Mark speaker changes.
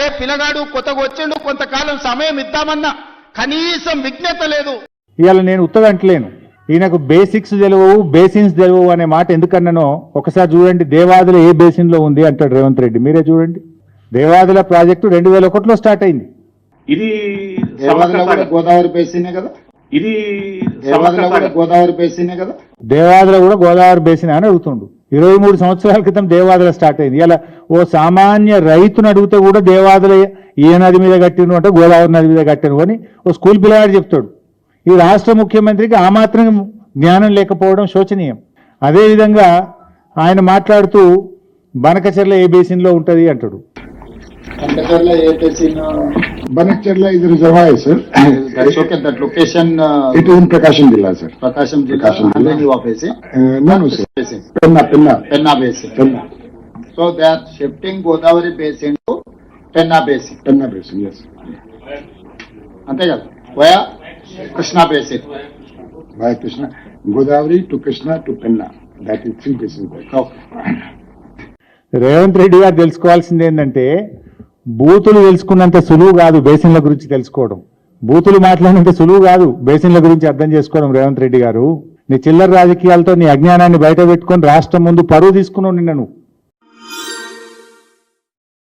Speaker 1: అరే పిల్లగాడు కొత్తగా వచ్చిండు, కొంతకాలం సమయం ఇద్దామన్నా కనీసం విజ్ఞత లేదు.
Speaker 2: ఇవాళ నేను ఉత్తగంటలేను, ఈయనకు బేసిక్స్ తెలియవు, బేసిన్స్ తెలియవు అనే మాట ఎందుకన్నానో ఒకసారి చూడండి. దేవాదుల ఏ బేసిన్ లో ఉంది అంటాడు రేవంత్ రెడ్డి. మీరే చూడండి, దేవాదుల ప్రాజెక్టు 2001లో స్టార్ట్ అయింది.
Speaker 3: ఇది
Speaker 4: గోదావరి బేసినే కదా,
Speaker 3: ఇది
Speaker 4: గోదావరి బేసినే కదా,
Speaker 2: దేవాదుల కూడా గోదావరి బేసిన్ అని అడుగుతుండు. 23 సంవత్సరాల క్రితం దేవాదుల స్టార్ట్ అయింది. ఇలా ఓ సామాన్య రైతును అడిగితే కూడా దేవాదుల ఏ నది మీద కట్టిను అంటే గోదావరి నది మీద కట్టిను అని ఓ స్కూల్ పిల్లవాడు చెప్తాడు. ఈ రాష్ట్ర ముఖ్యమంత్రికి ఆ మాత్రం జ్ఞానం లేకపోవడం శోచనీయం. అదేవిధంగా ఆయన మాట్లాడుతూ బనకచెర్ల ఏ బేసిన్లో ఉంటుంది అంటాడు.
Speaker 4: Banachcherla is a reservoir, sir.
Speaker 1: That's okay. That location.
Speaker 4: It is in Prakasham Jilla, sir.
Speaker 1: Prakasham Jilla. And then you are facing.
Speaker 4: No, sir.
Speaker 1: Basin.
Speaker 4: Penna
Speaker 1: Basin.
Speaker 4: Penna.
Speaker 1: So they are shifting Godavari Basin to Penna Basin.
Speaker 4: Penna Basin, yes.
Speaker 1: Ante kada. Via Krishna Basin.
Speaker 4: By Krishna, Godavari to Krishna to Penna. That is 3 basins.
Speaker 1: Okay.
Speaker 2: Revanth Reddy గారు తెలుసుకోవాల్సింది ఏంటంటే, బూతులు తెలుసుకున్నంత సులువు కాదు బేసిన్ల గురించి తెలుసుకోవడం. బూతులు మాట్లాడినంత సులువు కాదు బేసిన్ల గురించి అర్థం చేసుకోవడం. రేవంత్ రెడ్డి గారు, నీ చిల్లర రాజకీయాలతో నీ అజ్ఞానాన్ని బయట పెట్టుకొని రాష్ట్రం ముందు పరువు తీసుకున్నావు నిన్న నువ్వు.